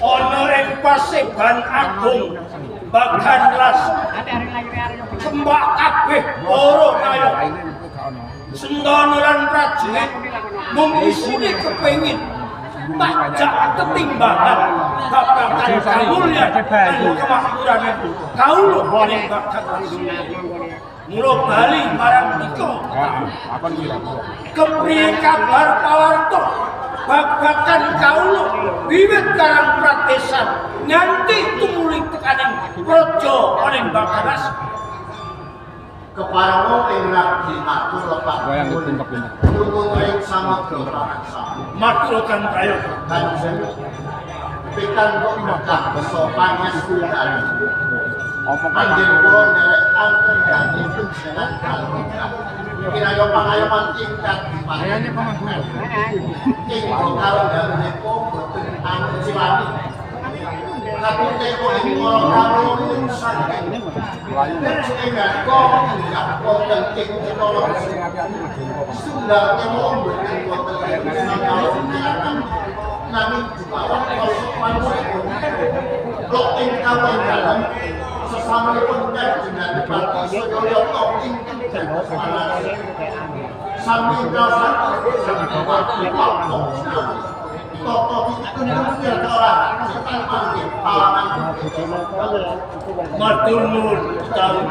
Ana ing Paseban Agung Bagan Las Kembak kabeh para kaya Sendana lan prajurit mung isine kepengin pajak ketimbangan babagan kamulyan lan kemakmuran kaula paling bakat mula bali marang nika kepriye kabar pawarta babagan kaula wiwit karang pratesan nganti tumuli tekaning raja paling bakaras keparmo ing rabi atur lepak nungun ing samodra praksa maturaken prayo kanjeng pitanggung mekah sopanyas kudari anjen kula nderek angken dadi penjenengan kalungkah kiraya pangayoman tingkat dipayane pamanggulo ing kalungkah menika boten angin jiwani kapite kok ing ora kalung saking dengan kok tidak wonten ing kitara sundal kemo boten wonten nami dibawa sopan blok ing kawan dalam sesama pun dengan Pati Soyoyoto ing sami rasa Toto itu mungkin orang setan panggil pahlawan matur nuwun tahun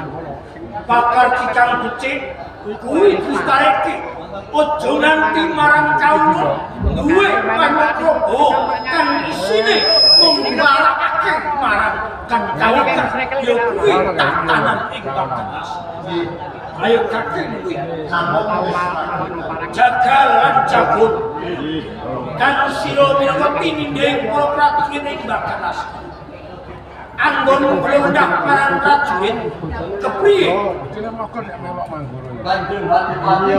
pakar cikang becik kuwi distareki ojo nanti marang kaula duwe panyakrobo kang isine mung nglarakake marang kang kawita ya kuwi tatanan ing Bangkalas ayo kakek kuwi jagal lan jabut kan sira minangka pininding para prajurit ing Bangkalas anggon mlundak marang prajurit kepriye Kanjeng hati pati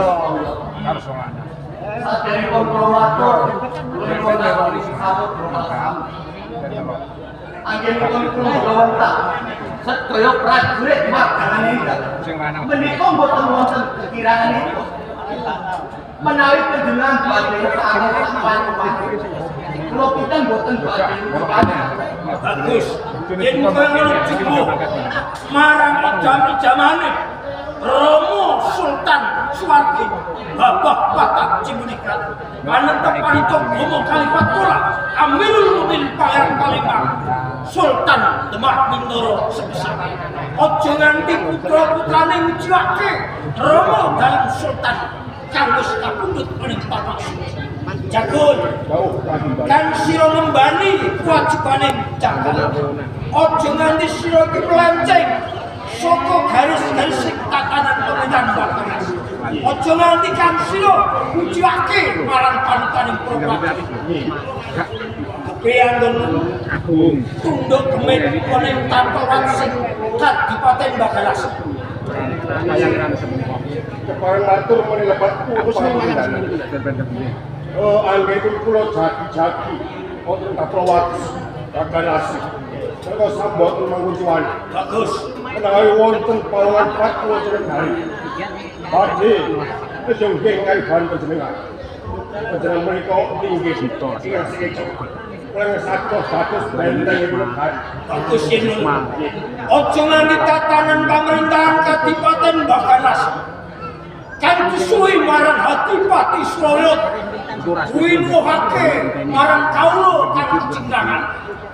sadari kompromator dari sabut bermakam anggenipun kumulawentah sedaya prajurit makanan indah menika boten wonten kekiranganipun menawi panjenengan badhe saged sampun kula pitan boten badhe bagus yen kowe cukup marang jam-jamane Romo Sultan Suwardi Babah Batak Cibunikrat Manentepanitok Gomo Kalifatullah Amirul Mukminin Pangeran Palembang Sultan Demak Bintoro sebesar ojo nganti putra-putrane ngujiwake Romo dalam Sultan kanggo kapundhut ning Bapak Jagon kan sira nembani kewajibane jagon ojo nganti sira kepelanceng soko garis-garis tatanan pemerintahan Bangkalas ojo nganti kan sira ngujiwake marang panukaning program kepriye agung tunduk gemit ning Tampelan sing Kadipaten Bangkalas Keparang matur muni lebat urus anggenipun kula jagi-jagi wonten Kaprawatus Baganasi sarta sambot mangunjuan bagus menawi wonten pawangan pat kula jenengan badhe kesunggih ngaiban panjenengan panjenengan menika inggih sing oleh status bentengipun bagus yen ojo nganti tatanan pemerintahan Kadipaten Bangkalas kan disuwi marang Hadipati Sloyot kuwi nuhake marang kaula kang cingrangan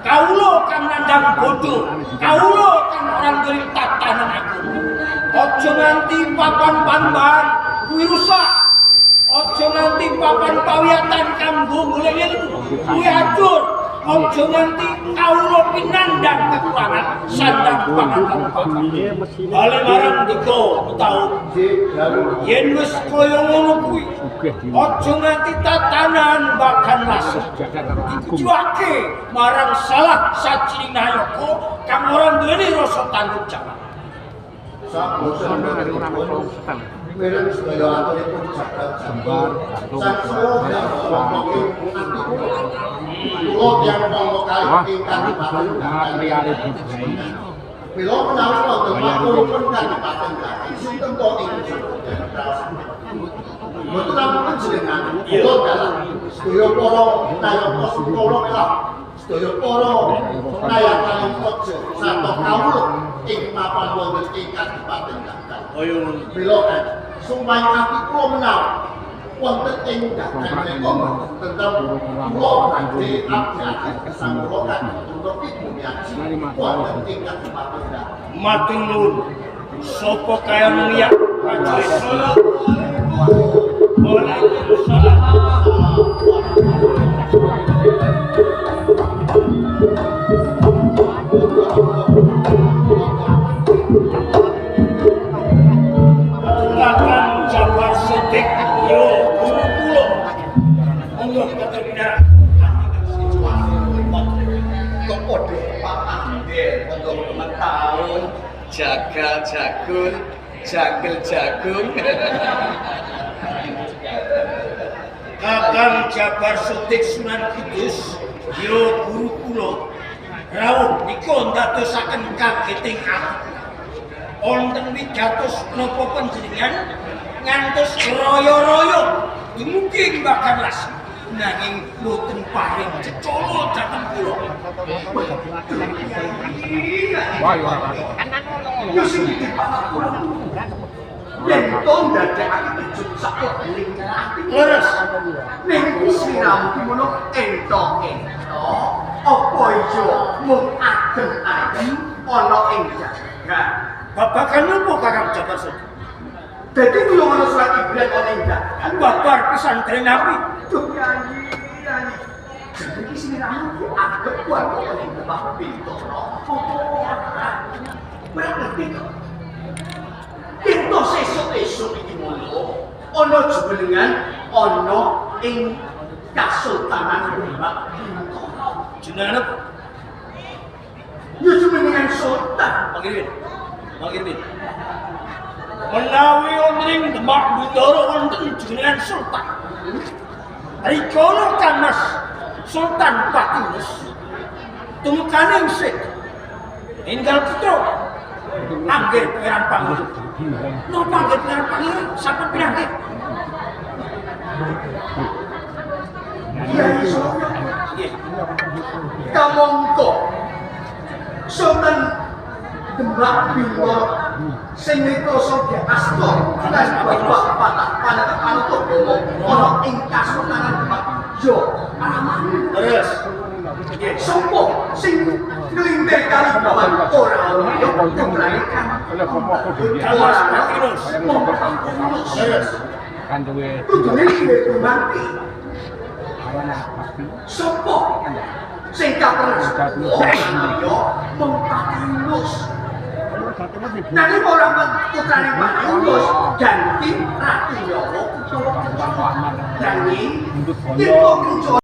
kaula kang nandang bodho kaula kang ora duwe tatanan agung ojo nganti papan panbahan kuwi rusak ojo nganti papan pawiyatan kanggo golek ilmu kuwi hancur ojo nganti kaula pinandang kekurangan sandang panganan bale marang tiga taun yen wis kaya ngono kuwi ojo nganti tatanan Bangkalas ditujuake marang salah sajining nayaka kang ora duweni rasa tanggung jawab saboten Mereka sedaya aturipun jagat jembar, saksua dan pokok Kulo yang monggo kali ingkang Kadipaten Bila menawi wonten maturipun Kadipaten sinten to ing mboten namung panjenengan kula dalah sedaya para nayaka kula kelah sedaya para nayakan praja sarta kawula ing papan wonten ing Kadipaten Bila supaya ati kula menawi wonten ing dagang menika tentang kula badhe abdi kesanggupan untuk ibu miyaji wonten ing kabupaten Matur nuwun. Sapa kaya mulia? Kakang Jabar Sotik yo guru kula. Monggo katurina. Kok podo pamangke untuk teman tahun jagal jagung jagel jagung Kakang Jabar Sotik Sunan Kudus yo guru kula. Rawuh nika ndadosaken kageting ati. Wonten wigatos napa panjenengan ngantos royo-royo dumugi Mbah Las nanging boten paring cecolo dhateng kula. yo sing dipakul Lentong dadekake tujuh sak kebeling ati Leres. ning siramu ki mono entok-entok apa ijo mung adem-adem ana ing jagat Babagan napa Kakang Jabar Sotik? dadi kula ngono surat ibrat ana ing jagat Babar pesantren api. Duh nyanyi jadi siramu ki agek kuat ana ing Bapak Bintoro berarti kita sesuk-esuk iki ngono ana jebelengan ana ing Kasultanan Demak Bintoro. Jenengan apa? Ya jebelengan sultan. Panggilin. Menawi wonten Demak Bintoro wonten jenengan sultan. Rikala kanas Sultan Patinus tumekaning sik enggal putra anggir pangeran pangeran. Napa anggir pangeran pangeran sapa pirang? Ya iso. Nggih. Kamangka Sultan Demak Bintoro sing nitoso di asta lan bapak patah panutup ana ing Kasultanan Demak yo aman. Terus. Sopo sing nglintir kali bawan ora ana yo putrane kan. Kalas Patinus. Terus. Kan duwe Kudune duwe mati. Sopo sing kaperlu yo mung Patinus. Nanti orang putrane Patinus ganti Ratu Yawa utawa Ganti itu